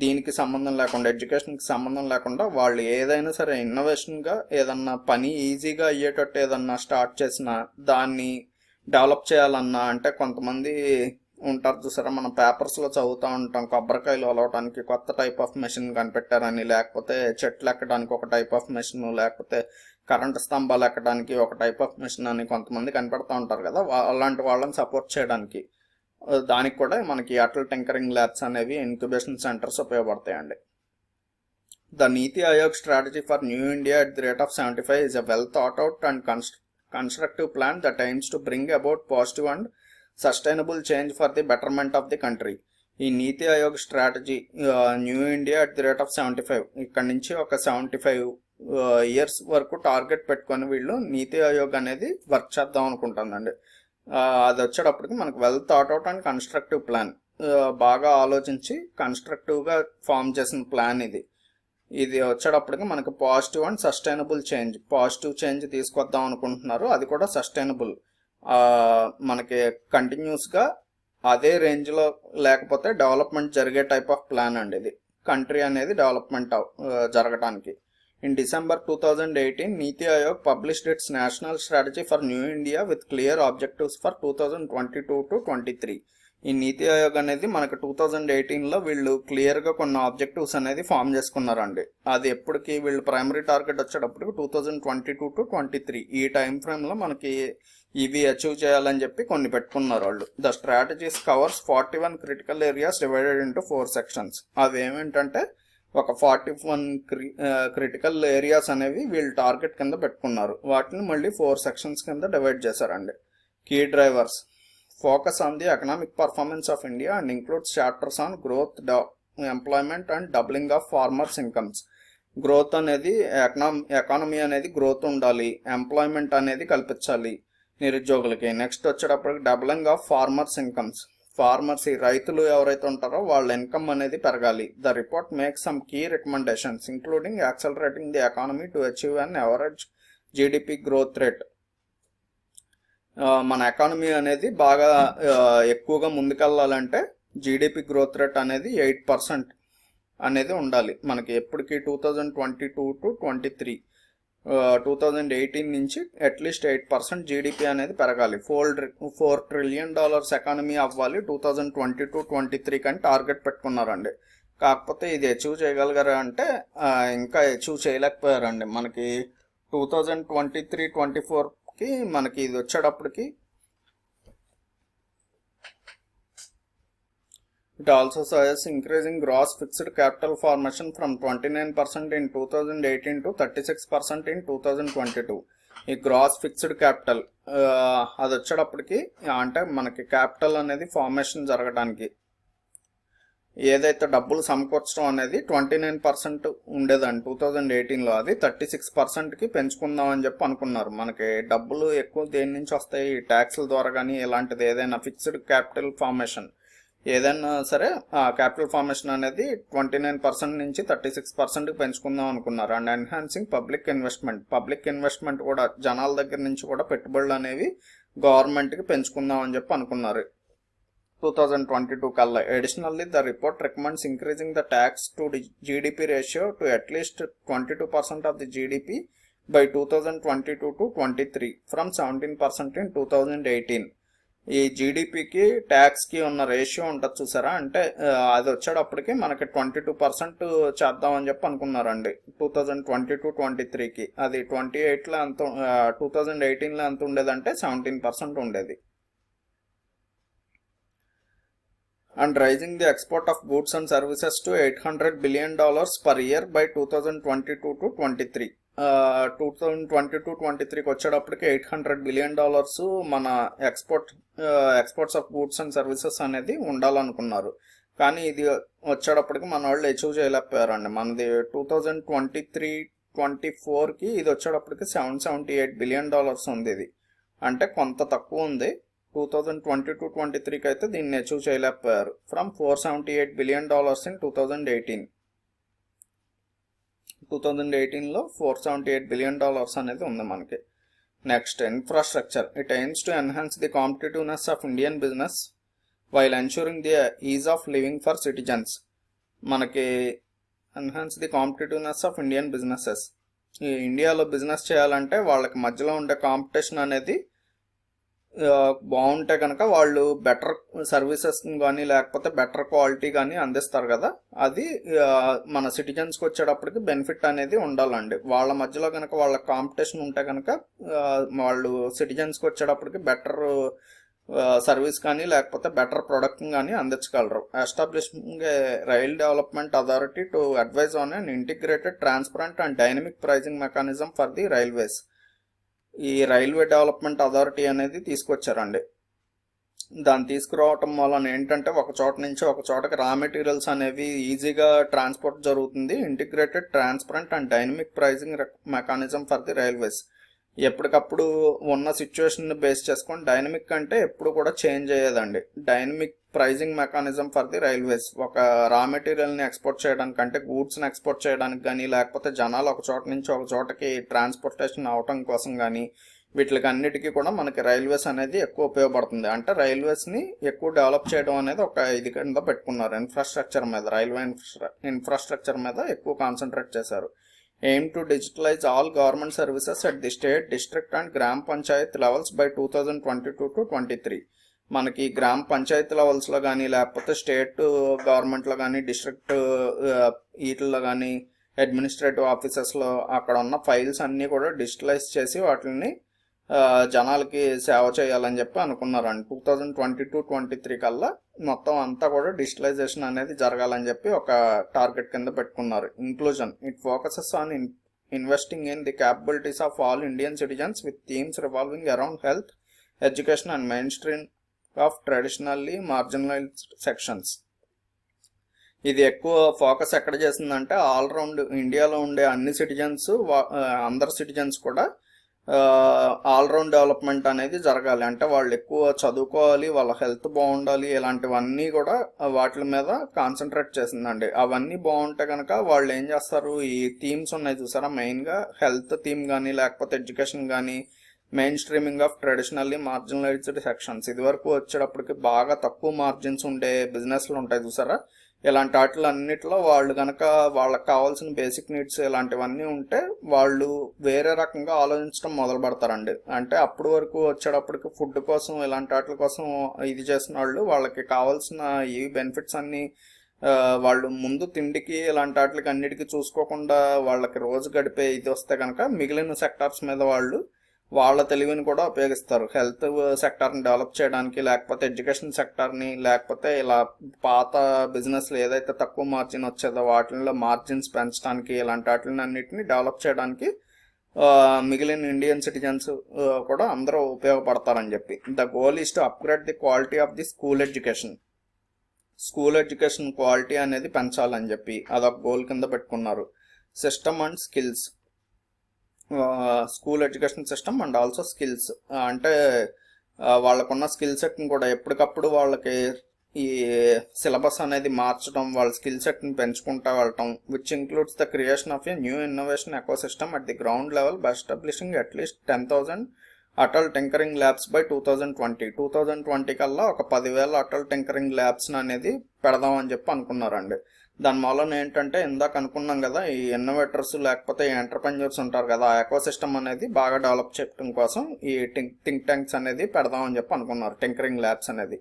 S1: దీనికి సంబంధం లేకుండా, ఎడ్యుకేషన్కి సంబంధం లేకుండా వాళ్ళు ఏదైనా సరే ఇన్నోవేషన్గా ఏదన్నా పని ఈజీగా అయ్యేటట్టు ఏదన్నా స్టార్ట్ చేసిన దాన్ని డెవలప్ చేయాలన్నా, అంటే కొంతమంది ఉంటారు చూసారా, మనం పేపర్స్లో చదువుతూ ఉంటాం, కొబ్బరికాయలు ఒలవటానికి కొత్త టైప్ ఆఫ్ మెషిన్ కనిపెట్టారని, లేకపోతే చెట్లు ఎక్కడానికి ఒక టైప్ ఆఫ్ మెషిన్, లేకపోతే కరెంటు స్తంభాలు ఎక్కడానికి ఒక టైప్ ఆఫ్ మెషిన్ అని కొంతమంది కనిపెడతా ఉంటారు కదా, అలాంటి వాళ్ళని సపోర్ట్ చేయడానికి దానికి కూడా మనకి అటల్ టింకరింగ్ ల్యాబ్స్ అనేవి incubation centres ఉపయోగపడతాయండి. The NITI Aayog strategy for new India at the rate of 75 is a well thought out and constructive plan that aims to bring about positive and sustainable change for the betterment of the country. ఈ నీతి Aayog strategy new India at the rate of 75, ఇక్కడ నుంచి ఒక 75 years వరకు target పెట్టుకొని వీళ్ళు నీతి ఆయోగ్ అనేది work చేద్దాం అనుకుంటుందండి. అది వచ్చేటప్పటికి మనకు well thought out and constructive plan, బాగా ఆలోచించి కన్స్ట్రక్టివ్గా ఫామ్ చేసిన ప్లాన్ ఇది. ఇది వచ్చేటప్పటికి మనకి positive and sustainable change, positive change తీసుకొద్దాం అనుకుంటున్నారు, అది కూడా సస్టైనబుల్, మనకి కంటిన్యూస్గా అదే రేంజ్లో లేకపోతే డెవలప్మెంట్ జరిగే టైప్ ఆఫ్ ప్లాన్ అండి ఇది, కంట్రీ అనేది డెవలప్మెంట్ జరగడానికి. In December 2018, Niti Aayog published its National Strategy for New India with clear objectives for 2022 to 23. ఈ నీతి ఆయోగ్ అనేది మనకు 2018లో వీళ్ళు క్లియర్గా కొన్ని ఆబ్జెక్టివ్స్ అనేది ఫామ్ చేసుకున్నారండి. అది ఎప్పటికి వీళ్ళు ప్రైమరీ టార్గెట్ వచ్చేటప్పటికి 2022 to 23 ఈ టైం ఫ్రేమ్లో మనకి ఇవి అచీవ్ చేయాలని చెప్పి కొన్ని పెట్టుకున్నారు వాళ్ళు. The strategies covers 41 critical areas divided into 4 sections. అవి ఏమేంటంటే ఒక 41 క్రిటికల్ ఏరియాస్ అనేవి వీళ్ళు టార్గెట్ కింద పెట్టుకున్నారు, వాటిని మళ్ళీ 4 సెక్షన్స్ కింద డివైడ్ చేశారండి. Key drivers focus on the economic performance of India and includes chapters on growth, employment and doubling of farmers incomes. Growth అనేది ఎకానమీ అనేది గ్రోత్ ఉండాలి, ఎంప్లాయ్మెంట్ అనేది కల్పించాలి నిరుద్యోగులకి. నెక్స్ట్ వచ్చేటప్పటికి doubling of farmers incomes, farmers ఈ రైతులు ఎవరైతే ఉంటారో వాళ్ళ ఇన్కమ్ అనేది పెరగాలి. The report makes some key recommendations including accelerating the economy to achieve an average GDP growth rate. మన ఎకానమీ అనేది బాగా ఎక్కువగా ముందుకెళ్ళాలంటే జీడిపి గ్రోత్ రేట్ అనేది 8% అనేది ఉండాలి మనకి ఎప్పటికీ 2022 to 23. 2018 నుంచి అట్లీస్ట్ 8% జీడిపి అనేది పెరగాలి. $4 trillion ఎకానమీ అవ్వాలి 2022-23 కానీ టార్గెట్ పెట్టుకున్నారండి. కాకపోతే ఇది అచీవ్ చేయగలిగారా అంటే ఇంకా అచీవ్ చేయలేకపోయారండి. మనకి 2023-24కి మనకి ఇది వచ్చేటప్పటికి it also says increasing gross fixed capital formation from 29% in 2018 to 36% in 2022. ఈ గ్రాస్ ఫిక్స్డ్ క్యాపిటల్ అది వచ్చేటప్పటికి అంటే మనకి క్యాపిటల్ అనేది ఫార్మేషన్ జరగడానికి ఏదైతే డబ్బులు సమకూర్చడం అనేది 29% ఉండేదండి 2018లో, అది 36%కి పెంచుకుందాం అని చెప్పి అనుకున్నారు. మనకి డబ్బులు ఎక్కువ దేని నుంచి వస్తాయి, ట్యాక్స్ల ద్వారా కానీ ఇలాంటిది ఏదైనా ఫిక్స్డ్ క్యాపిటల్ ఫార్మేషన్ ఏదైనా సరే క్యాపిటల్ ఫార్మేషన్ అనేది 29% నుంచి 36%కి పెంచుకుందాం అనుకున్నారు. అండ్ ఎన్హాన్సింగ్ పబ్లిక్ ఇన్వెస్ట్మెంట్ కూడా జనాల దగ్గర నుంచి కూడా పెట్టుబడులు అనేవి గవర్నమెంట్కి పెంచుకుందాం అని చెప్పి అనుకున్నారు 2022 కల్లా. Additionally the report recommends increasing the tax to GDP ratio to at least 22% of the GDP by 2022 to 23 from 17% in 2018. ఈ జీడిపికి ట్యాక్స్కి ఉన్న రేషియో ఉంటుంది చూసారా, అంటే అది వచ్చేటప్పటికి మనకి 22% చేద్దామని చెప్పి అనుకున్నారండి 2022-23కి. అది 28లో ఎంత 2018లో ఎంత ఉండేదంటే 17% ఉండేది. And rising the export of goods and services to $800 billion per year by 2022-23. 2022-23కి వచ్చేటప్పటికి $800 billion మన exports of goods and services అనేది ఉండాలనుకున్నారు. కానీ ఇది వచ్చేటప్పటికి మన వాళ్ళు అచీవ్ చేయలేకపోయారండి. మనది 2023-24కి ఇది వచ్చేటప్పటికి $778 billion ఉంది. ఇది అంటే కొంత తక్కువ ఉంది. 2022-23కి అయితే దీన్ని అచీవ్ చేయలేకపోయారు. ఫ్రమ్ $478 billion ఇన్ 2018లో $478 billion అనేది ఉంది మనకి. Next infrastructure. It aims to enhance the competitiveness of Indian business while ensuring the ease of living for citizens. మనకి enhance the competitiveness of Indian businesses. ఈ ఇండియాలో బిజినెస్ చేయాలంటే వాళ్ళకి మధ్యలో ఉండే కాంపిటీషన్ అనేది బాగుంటే కనుక వాళ్ళు బెటర్ సర్వీసెస్ కానీ లేకపోతే బెటర్ క్వాలిటీ కానీ అందిస్తారు కదా, అది మన సిటిజన్స్కి వచ్చేటప్పటికి బెనిఫిట్ అనేది ఉండాలండి. వాళ్ళ మధ్యలో కనుక వాళ్ళ కాంపిటీషన్ ఉంటే కనుక వాళ్ళు సిటిజన్స్కి వచ్చేటప్పటికి బెటర్ సర్వీస్ కానీ లేకపోతే బెటర్ ప్రొడక్ట్ కానీ అందించగలరు. Establishing a rail development authority to advise on an integrated transparent and dynamic pricing mechanism for the railways. ఈ రైల్వే డెవలప్మెంట్ అథారిటీ అనేది తీసుకొచ్చారండి. దాన్ని తీసుకురావటం వలన ఏంటంటే ఒక చోట నుంచి ఒక చోటకి రా మెటీరియల్స్ అనేవి ఈజీగా ట్రాన్స్పోర్ట్ జరుగుతుంది. Integrated transparent and dynamic pricing mechanism for the railways. ఎప్పటికప్పుడు ఉన్న సిచ్యువేషన్ బేస్ చేసుకొని డైనమిక్ అంటే ఎప్పుడు కూడా చేంజ్ అయ్యేదండి. Dynamic pricing mechanism for the railways. ఒక రా మెటీరియల్ని ఎక్స్పోర్ట్ చేయడానికి అంటే గూడ్స్ని ఎక్స్పోర్ట్ చేయడానికి కానీ లేకపోతే జనాలు ఒక చోట నుంచి ఒక చోటకి ట్రాన్స్పోర్టేషన్ అవటం కోసం కానీ వీటికి అన్నిటికీ కూడా మనకి రైల్వేస్ అనేది ఎక్కువ ఉపయోగపడుతుంది. అంటే రైల్వేస్ని ఎక్కువ డెవలప్ చేయడం అనేది ఒక ఇది కింద పెట్టుకున్నారు. ఇన్ఫ్రాస్ట్రక్చర్ మీద, రైల్వే ఇన్ఫ్రాస్ట్రక్చర్ మీద ఎక్కువ కాన్సన్ట్రేట్ చేశారు. Aim to digitalise all government services at the state, district and gram panchayat levels by 2022-23. మనకి గ్రామ పంచాయతీ లెవెల్స్లో కానీ లేకపోతే స్టేట్ గవర్నమెంట్లో కానీ డిస్ట్రిక్ట్ వీటిల్లో కానీ అడ్మినిస్ట్రేటివ్ ఆఫీసెస్లో అక్కడ ఉన్న ఫైల్స్ అన్నీ కూడా డిజిటలైజ్ చేసి వాటిని జనాలకి సేవ చేయాలని చెప్పి అనుకున్నారండి. 2022-23 కల్లా మొత్తం అంతా కూడా డిజిటలైజేషన్ అనేది జరగాలని చెప్పి ఒక టార్గెట్ కింద పెట్టుకున్నారు. Inclusion. It focuses on investing in the capabilities of all Indian citizens with themes revolving around health, education and main stream of traditionally marginalised sections. ఇది ఎక్కువ ఫోకస్ ఎక్కడ చేసిందంటే ఆల్రౌండ్ ఇండియాలో ఉండే అన్ని సిటిజన్స్, అందరు సిటిజన్స్ కూడా ఆల్రౌండ్ డెవలప్మెంట్ అనేది జరగాలి. అంటే వాళ్ళు ఎక్కువ చదువుకోవాలి, వాళ్ళ హెల్త్ బాగుండాలి, ఇలాంటివన్నీ కూడా వాటి మీద కాన్సన్ట్రేట్ చేసిందండి. అవన్నీ బాగుంటే కనుక వాళ్ళు ఏం చేస్తారు, ఈ థీమ్స్ ఉన్నాయి చూసారా, మెయిన్గా హెల్త్ థీమ్ కానీ లేకపోతే ఎడ్యుకేషన్ కానీ, main streaming of traditionally marginalised sections. ఇదివరకు వచ్చేటప్పటికి బాగా తక్కువ మార్జిన్స్ ఉండే బిజినెస్లు ఉంటాయి చూసారా, ఇలాంటి వాటిలో అన్నిటిలో వాళ్ళు కనుక వాళ్ళకి కావాల్సిన బేసిక్ నీడ్స్ ఇలాంటివన్నీ ఉంటే వాళ్ళు వేరే రకంగా ఆలోచించడం మొదలు పెడతారండి. అంటే అప్పటి వరకు వచ్చేటప్పటికి ఫుడ్ కోసం ఇలాంటి వాటి కోసం ఇది చేసిన వాళ్ళు వాళ్ళకి కావాల్సిన ఈ బెనిఫిట్స్ అన్నీ వాళ్ళు ముందు తిండికి ఇలాంటి వాటికి అన్నిటికీ చూసుకోకుండా వాళ్ళకి రోజు గడిపే ఇది వస్తే కనుక మిగిలిన సెక్టార్స్ మీద వాళ్ళు వాళ్ళ తెలివిని కూడా ఉపయోగిస్తారు. హెల్త్ సెక్టార్ని డెవలప్ చేయడానికి, లేకపోతే ఎడ్యుకేషన్ సెక్టార్ని, లేకపోతే ఇలా పాత బిజినెస్లు ఏదైతే తక్కువ మార్జిన్ వచ్చేదో వాటిల్లో మార్జిన్స్ పెంచడానికి, ఇలాంటి వాటిని అన్నిటిని డెవలప్ చేయడానికి మిగిలిన ఇండియన్ సిటిజన్స్ కూడా అందరూ ఉపయోగపడతారని చెప్పి. The goal is to upgrade the quality of the school education. School education quality అనేది పెంచాలని చెప్పి అదొక గోల్ కింద పెట్టుకున్నారు. System and skills. School education system and also skills. అంటే వాళ్ళకున్న స్కిల్ సెట్ని కూడా ఎప్పటికప్పుడు వాళ్ళకి ఈ సిలబస్ అనేది మార్చడం, వాళ్ళ స్కిల్ సెట్ని పెంచుకుంటూ వెళ్ళటం. Which includes the creation of a new innovation ecosystem at the ground level by establishing at least 10,000 Atal tinkering labs by 2020 కల్లా ఒక 10,000 అటల్ టింకరింగ్ ల్యాబ్స్ అనేది పెడదామని చెప్పి అనుకున్నారండి. దాని మూలన ఏంటంటే ఇందాక అనుకున్నాం కదా, ఈ ఇన్నోవేటర్స్ లేకపోతే ఈ ఎంటర్ప్రెన్యూర్స్ ఉంటారు కదా, ఆ ఎకో సిస్టమ్ అనేది బాగా డెవలప్ చేయడం కోసం ఈ థింక్ ట్యాంక్స్ అనేది పెడదామని చెప్పి అనుకున్నారు, టింకరింగ్ ల్యాబ్స్ అనేది.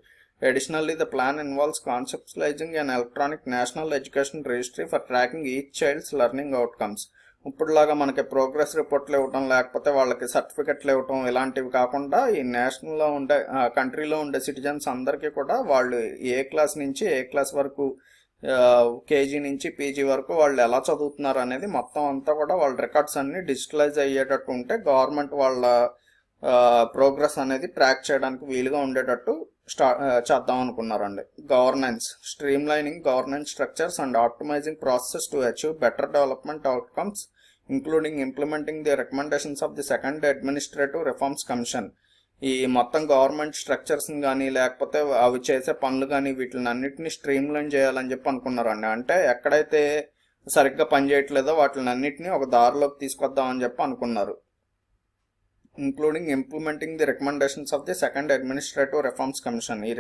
S1: Additionally, the plan involves conceptualizing an electronic national education registry for tracking each child's learning outcomes. ఇప్పుడులాగా మనకి ప్రోగ్రెస్ రిపోర్ట్లు ఇవ్వటం లేకపోతే వాళ్ళకి సర్టిఫికెట్లు ఇవ్వటం ఇలాంటివి కాకుండా ఈ నేషనల్లో ఉండే కంట్రీలో ఉండే సిటిజన్స్ అందరికీ కూడా వాళ్ళు ఏ క్లాస్ నుంచి ఏ క్లాస్ వరకు, కేజీ నుంచి పీజీ వరకు వాళ్ళు ఎలా చదువుతున్నారు అనేది మొత్తం అంతా కూడా వాళ్ళ రికార్డ్స్ అన్ని డిజిటలైజ్ అయ్యేటట్టు ఉంటే గవర్నమెంట్ వాళ్ళ ప్రోగ్రెస్ అనేది ట్రాక్ చేయడానికి వీలుగా ఉండేటట్టు చేద్దాం అనుకున్నారండి. Governance streamlining governance structures and optimising process to achieve better development outcomes including implementing the recommendations of the second administrative reforms commission. ఈ మొత్తం గవర్నమెంట్ స్ట్రక్చర్స్ని కానీ లేకపోతే అవి చేసే పనులు కానీ వీటిని అన్నింటినీ స్ట్రీమ్లైన్ చేయాలని చెప్పి అనుకున్నారండి. అంటే ఎక్కడైతే సరిగ్గా పనిచేయట్లేదో వాటిని అన్నింటినీ ఒక దారిలోకి తీసుకొద్దామని చెప్పి అనుకున్నారు. Including implementing the recommendations of the second administrative reforms commission. ఈ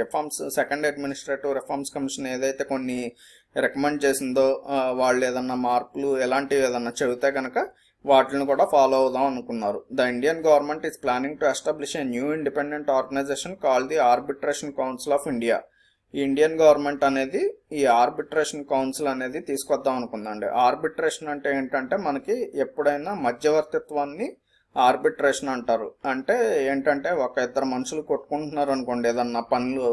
S1: సెకండ్ అడ్మినిస్ట్రేటివ్ రిఫార్మ్స్ కమిషన్ ఏదైతే కొన్ని రికమెండ్ చేసిందో వాళ్ళు ఏదన్నా మార్పులు ఎలాంటివి ఏదన్నా చెబితే కనుక వాటిని కూడా ఫాలో అవుదాం అనుకున్నారు. The Indian government is planning to establish a new independent organisation called the arbitration council of India. ఈ ఇండియన్ గవర్నమెంట్ అనేది ఈ ఆర్బిట్రేషన్ కౌన్సిల్ అనేది తీసుకొద్దాం అనుకుందండి. ఆర్బిట్రేషన్ అంటే ఏంటంటే మనకి ఎప్పుడైనా మధ్యవర్తిత్వాన్ని ఆర్బిట్రేషన్ అంటారు. అంటే ఏంటంటే ఒక ఇద్దరు మనుషులు కొట్టుకుంటున్నారు అనుకోండి, ఏదన్నా పనులు,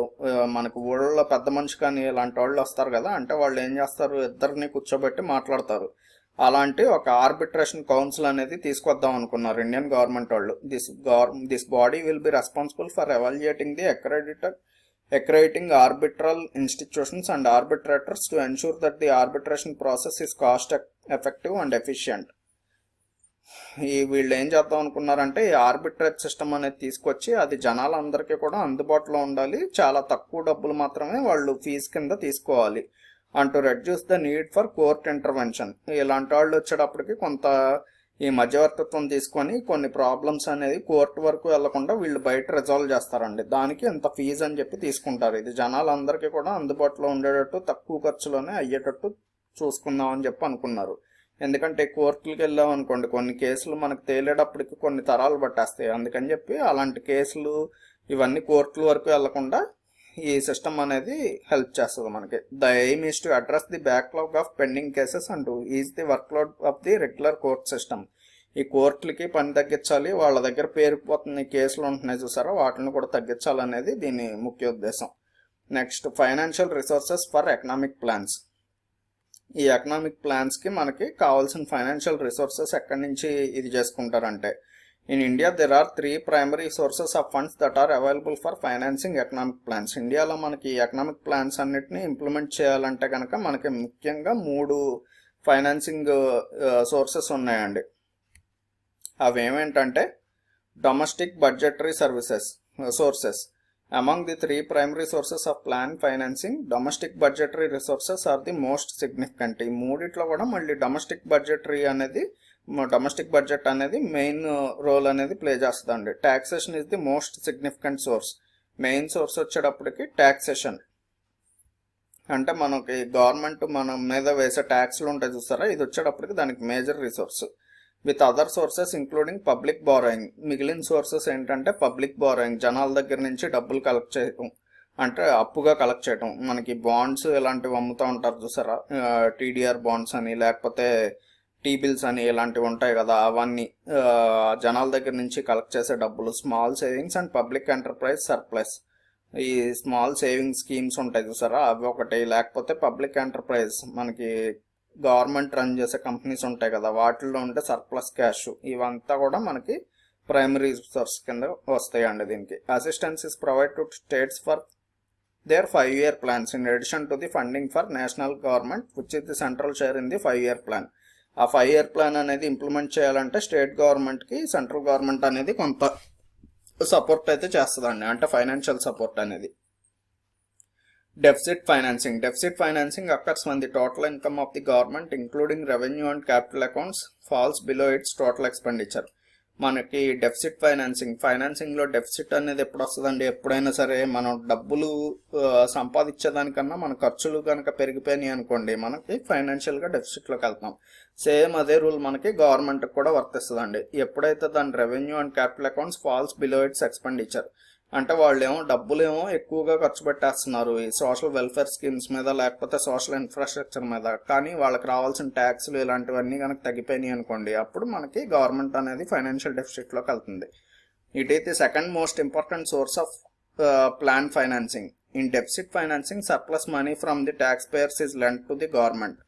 S1: మనకు ఊళ్ళో పెద్ద మనిషి కానీ ఇలాంటి వాళ్ళు వస్తారు కదా, అంటే వాళ్ళు ఏం చేస్తారు, ఇద్దరిని కూర్చోబెట్టి మాట్లాడతారు. అలాంటి ఒక ఆర్బిట్రేషన్ కౌన్సిల్ అనేది తీసుకొద్దాం అనుకున్నారు ఇండియన్ గవర్నమెంట్ వాళ్ళు. This body will be responsible for evaluating the accrediting arbitral institutions and arbitrators to ensure that the arbitration process is cost effective and efficient. వీళ్ళు ఏం చేద్దాం అనుకున్నారంటే ఈ ఆర్బిట్రేట్ సిస్టమ్ అనేది తీసుకొచ్చి అది జనాలందరికీ కూడా అందుబాటులో ఉండాలి, చాలా తక్కువ డబ్బులు మాత్రమే వాళ్ళు ఫీజు కింద తీసుకోవాలి. And to reduce the need for court intervention. ఇలాంటి వాళ్ళు వచ్చేటప్పటికి కొంత ఈ మధ్యవర్తిత్వం తీసుకొని కొన్ని ప్రాబ్లమ్స్ అనేది కోర్టు వరకు వెళ్లకుండా వీళ్ళు బయట రిజాల్వ్ చేస్తారండి. దానికి ఇంత ఫీజు అని చెప్పి తీసుకుంటారు. ఇది జనాలందరికీ కూడా అందుబాటులో ఉండేటట్టు తక్కువ ఖర్చులోనే అయ్యేటట్టు చూసుకుందాం అని చెప్పి అనుకున్నారు. ఎందుకంటే కోర్టులకు వెళ్ళాం అనుకోండి, కొన్ని కేసులు మనకు తేలేటప్పటికి కొన్ని తరాలు పట్టేస్తాయి. అందుకని చెప్పి అలాంటి కేసులు ఇవన్నీ కోర్టుల వరకు వెళ్లకుండా ఈ సిస్టమ్ అనేది హెల్ప్ చేస్తుంది మనకి. The aim is to address the backlog of pending cases and is the workload of the regular court system. ఈ కోర్టులకి పని తగ్గించాలి, వాళ్ళ దగ్గర పేరుకుపోతున్న కేసులు ఉంటున్నాయి చూసారా, వాటిని కూడా తగ్గించాలనేది దీని ముఖ్య ఉద్దేశం. Next, financial resources for economic plans. ఈ ఎకనామిక్ ప్లాన్స్కి మనకి కావాల్సిన ఫైనాన్షియల్ రిసోర్సెస్ ఎక్కడి నుంచి ఇది చేసుకుంటారంటే, in India there are 3 primary sources of funds that are available for financing economic plans. ఇండియాలో మనకి ఎకనామిక్ ప్లాన్స్ అన్నిటిని ఇంప్లిమెంట్ చేయాలంటే కనుక మనకి ముఖ్యంగా 3 ఫైనాన్సింగ్ సోర్సెస్ ఉన్నాయండి. అవి ఏమేంటంటే domestic budgetary sources. Among the 3 primary sources of plan financing, domestic budgetary resources are the most significant. ఈ మూడిట్లో కూడా మళ్ళీ డొమెస్టిక్ బడ్జెట్ అనేది మెయిన్ రోల్ అనేది ప్లే చేస్తుందండి. Taxation is the most significant source. Main source వచ్చేటప్పటికి ట్యాక్సేషన్ అంటే మనకి గవర్నమెంట్ మన మీద వేసే ట్యాక్స్లు ఉంటాయి చూస్తారా, ఇది వచ్చేటప్పటికి దానికి major resource. With other sources including public borrowing. మిగిలిన సోర్సెస్ ఏంటంటే పబ్లిక్ బారోయింగ్, జనాల దగ్గర నుంచి డబ్బులు కలెక్ట్ చేయడం, అంటే అప్పుగా కలెక్ట్ చేయడం. మనకి బాండ్స్ ఇలాంటివి అమ్ముతూ ఉంటారు చూసారా, టీడీఆర్ బాండ్స్ అని లేకపోతే టీ బిల్స్ అని ఇలాంటివి ఉంటాయి కదా, అవన్నీ జనాల దగ్గర నుంచి కలెక్ట్ చేసే డబ్బులు. Small savings and public enterprise surplus. ఈ స్మాల్ సేవింగ్ స్కీమ్స్ ఉంటాయి చూసారా, అవి ఒకటి. లేకపోతే పబ్లిక్ ఎంటర్ప్రైజ్, మనకి గవర్నమెంట్ రన్ చేసే కంపెనీస్ ఉంటాయి కదా, వాటిల్లో ఉంటే సర్ప్లస్ క్యాష్. ఇవంతా కూడా మనకి ప్రైమరీ సోర్స్ కింద వస్తాయండి. దీనికి assistance is provide to states for their 5-year plans in addition to the funding for national government which is the central share in the 5-year plan. ఆ 5-year ప్లాన్ అనేది implement చేయాలంటే state గవర్నమెంట్కి central government అనేది కొంత support అయితే చేస్తుందండి, అంటే financial support అనేది. Deficit financing occurs when the total income of the government including revenue and capital accounts falls below its total expenditure. మనకి డెఫిసిట్ ఫైనాన్సింగ్లో డెఫిసిట్ అనేది ఎప్పుడు వస్తుందండి? ఎప్పుడైనా సరే మనం డబ్బులు సంపాదించేదానికన్నా మన ఖర్చులు కనుక పెరిగిపోయినాయి అనుకోండి, మనకి ఫైనాన్షియల్గా డెఫిసిట్లోకి వెళ్తాం. సేమ్ అదే రూల్ మనకి గవర్నమెంట్కి కూడా వర్తిస్తుందండి. ఎప్పుడైతే దాని revenue and capital accounts falls below its expenditure, అంటే వాళ్ళేమో డబ్బులేమో ఎక్కువగా ఖర్చు పెట్టేస్తున్నారు ఈ సోషల్ వెల్ఫేర్ స్కీమ్స్ మీద, లేకపోతే సోషల్ ఇన్ఫ్రాస్ట్రక్చర్ మీద, కానీ వాళ్ళకి రావాల్సిన ట్యాక్స్లు ఇలాంటివన్నీ కనుక తగ్గిపోయినాయి అనుకోండి, అప్పుడు మనకి గవర్నమెంట్ అనేది ఫైనాన్షియల్ డెఫిసిట్లోకి వెళ్తుంది. It is the second most important source of plan financing. In deficit financing surplus money from the tax payers is lent to the government.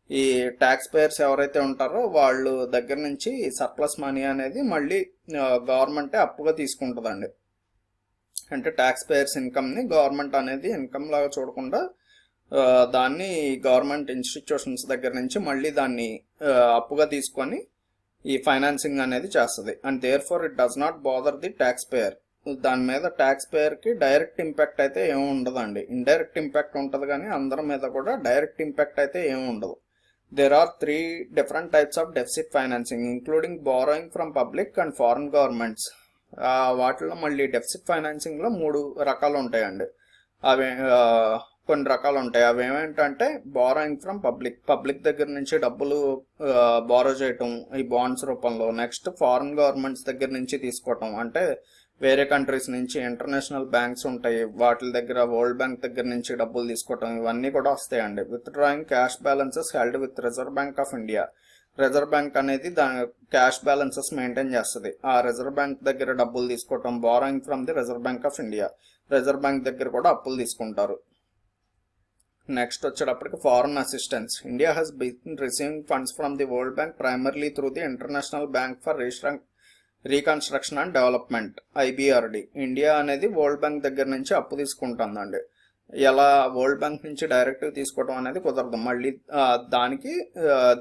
S1: ఈ ట్యాక్స్ పేయర్స్ ఎవరైతే ఉంటారో వాళ్ళు దగ్గర నుంచి సర్ప్లస్ మనీ అనేది మళ్ళీ గవర్నమెంటే అప్పుగా తీసుకుంటుందండి. అంటే ట్యాక్స్ పేయర్స్ ఇన్కమ్ని గవర్నమెంట్ అనేది ఇన్కమ్ లాగా చూడకుండా దాన్ని గవర్నమెంట్ ఇన్స్టిట్యూషన్స్ దగ్గర నుంచి మళ్ళీ దాన్ని అప్పుగా తీసుకొని ఈ ఫైనాన్సింగ్ అనేది చేస్తుంది. And therefore it does not bother the tax payer. దాని మీద ట్యాక్స్ పేయర్కి డైరెక్ట్ ఇంపాక్ట్ అయితే ఏమి ఉండదండి. ఇండైరెక్ట్ ఇంపాక్ట్ ఉంటుంది, కానీ అందరి మీద కూడా డైరెక్ట్ ఇంపాక్ట్ అయితే ఏమి ఉండదు. There are 3 different types of deficit financing, including borrowing from public and foreign governments. వాటిలో మళ్ళీ డెఫిసిట్ ఫైనాన్సింగ్లో 3 రకాలు ఉంటాయండి. అవి కొన్ని రకాలు ఉంటాయి. అవి ఏమేంటంటే బారోయింగ్ ఫ్రమ్ పబ్లిక్ దగ్గర నుంచి డబ్బులు బారో చేయటం ఈ బాండ్స్ రూపంలో. నెక్స్ట్ ఫారిన్ గవర్నమెంట్స్ దగ్గర నుంచి తీసుకోవటం, అంటే వేరే కంట్రీస్ నుంచి ఇంటర్నేషనల్ బ్యాంక్స్ ఉంటాయి, వాటి దగ్గర వరల్డ్ బ్యాంక్ దగ్గర నుంచి డబ్బులు తీసుకోవటం, ఇవన్నీ కూడా వస్తాయండి. With drawing cash balances held with reserve bank of India. Reserve bank అనేది దాని క్యాష్ బ్యాలెన్సెస్ మెయింటైన్ చేస్తుంది. ఆ రిజర్వ్ బ్యాంక్ దగ్గర డబ్బులు తీసుకోవటం borrowing from the reserve bank of India. Reserve bank దగ్గర కూడా అప్పులు తీసుకుంటారు. నెక్స్ట్ వచ్చేటప్పటికి foreign assistance. India has been receiving funds from the world bank primarily through the international bank for reconstruction and development, IBRD. India అనేది world bank దగ్గర నుంచి అప్పు తీసుకుంటుందండి. ఎలా వరల్డ్ బ్యాంక్ నుంచి డైరెక్ట్గా తీసుకోవడం అనేది కుదరదు. మళ్ళీ దానికి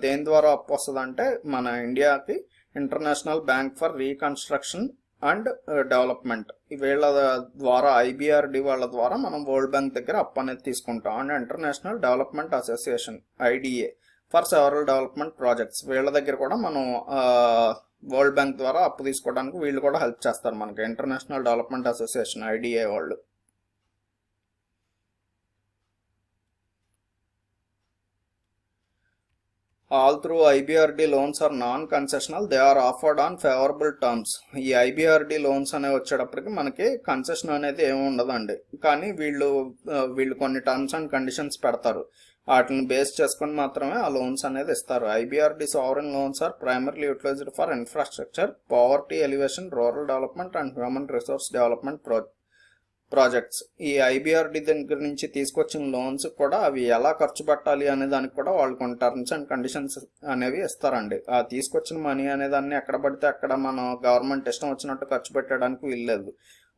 S1: దేని ద్వారా అప్పు వస్తుందంటే మన ఇండియాకి international bank for reconstruction and development, వీళ్ళ ద్వారా IBRD వాళ్ళ ద్వారా మనం వరల్డ్ బ్యాంక్ దగ్గర అప్పు అనేది తీసుకుంటాం. And international development association IDA for several development projects, వీళ్ళ దగ్గర కూడా మనం వరల్డ్ బ్యాంక్ ద్వారా అప్పు తీసుకోవడానికి వీళ్ళు కూడా హెల్ప్ చేస్తారు మనకి. ఇంటర్నేషనల్ డెవలప్మెంట్ అసోసియేషన్ IDA వాళ్ళు. All through IBRD loans are non-concessional. They are offered on favorable terms. ఈ IBRD లోన్స్ అనేవి వచ్చేటప్పటికి మనకి కన్సెషన్ అనేది ఏమి ఉండదండి, కానీ వీళ్ళు కొన్ని టర్మ్స్ అండ్ కండిషన్స్ పెడతారు. వాటిని బేస్ చేసుకొని మాత్రమే ఆ లోన్స్ అనేది ఇస్తారు. IBRD sovereign loans are primarily utilized for infrastructure, poverty elevation, rural development and human resource development projects. ఈ IBRD దగ్గర నుంచి తీసుకొచ్చిన లోన్స్ కూడా అవి ఎలా ఖర్చు పెట్టాలి అనే దానికి కూడా వాళ్ళు కొన్ని టర్మ్స్ అండ్ కండిషన్స్ అనేవి ఇస్తారండి. ఆ తీసుకొచ్చిన మనీ అనేదాన్ని ఎక్కడ పడితే అక్కడ మనం గవర్నమెంట్ ఇష్టం వచ్చినట్టు ఖర్చు పెట్టడానికి వీల్లేదు.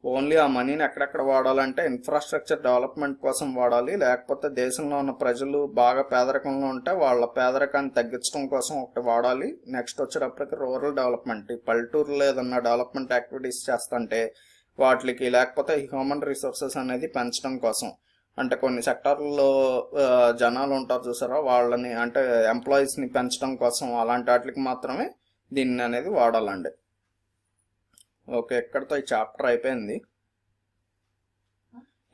S1: ఓన్లీ ఆ మనీని ఎక్కడెక్కడ వాడాలంటే ఇన్ఫ్రాస్ట్రక్చర్ డెవలప్మెంట్ కోసం వాడాలి, లేకపోతే దేశంలో ఉన్న ప్రజలు బాగా పేదరికంలో ఉంటే వాళ్ళ పేదరికాన్ని తగ్గించడం కోసం ఒకటి వాడాలి. నెక్స్ట్ వచ్చేటప్పటికి రూరల్ డెవలప్మెంట్, ఈ పల్లెటూరులో ఏదన్నా డెవలప్మెంట్ యాక్టివిటీస్ చేస్తుంటే వాటికి, లేకపోతే హ్యూమన్ రిసోర్సెస్ అనేది పెంచడం కోసం, అంటే కొన్ని సెక్టార్లలో జనాలు ఉంటారు చూసారా, వాళ్ళని అంటే ఎంప్లాయీస్ని పెంచడం కోసం, అలాంటి వాటికి మాత్రమే దీన్ని అనేది వాడాలండి. ఓకే, ఇక్కడితో ఈ చాప్టర్ అయిపోయింది.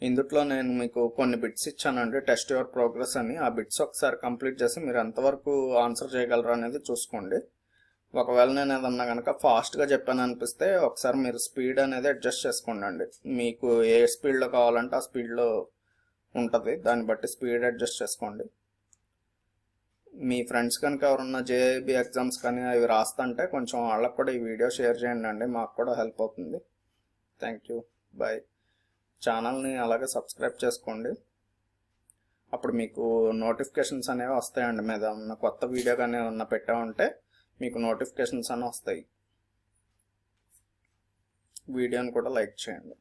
S1: ఇందులో నేను మీకు కొన్ని బిట్స్ ఇచ్చానండి, టెస్ట్ యువర్ ప్రోగ్రెస్ అని. ఆ బిట్స్ ఒకసారి కంప్లీట్ చేసి మీరు ఎంతవరకు ఆన్సర్ చేయగలరు అనేది చూసుకోండి. ఒకవేళ నేను ఏదన్నా కనుక ఫాస్ట్గా చెప్పాను అనిపిస్తే ఒకసారి మీరు స్పీడ్ అనేది అడ్జస్ట్ చేసుకోండి. మీకు ఏ స్పీడ్లో కావాలంటే ఆ స్పీడ్లో ఉంటుంది, దాన్ని బట్టి స్పీడ్ అడ్జస్ట్ చేసుకోండి. మీ ఫ్రెండ్స్ కనుక ఎవరన్నా JIB ఎగ్జామ్స్ కానీ అవి రాస్తుంటే కొంచెం వాళ్ళకు కూడా ఈ వీడియో షేర్ చేయండి, మాకు కూడా హెల్ప్ అవుతుంది. Thank you, bye. ఛానల్ని అలాగే సబ్స్క్రైబ్ చేసుకోండి, అప్పుడు మీకు నోటిఫికేషన్స్ అనేవి వస్తాయండి. మీద ఉన్న కొత్త వీడియో కానీ ఏమన్నా పెట్టామంటే మీకు నోటిఫికేషన్స్ అని వస్తాయి. వీడియోని కూడా లైక్ చేయండి.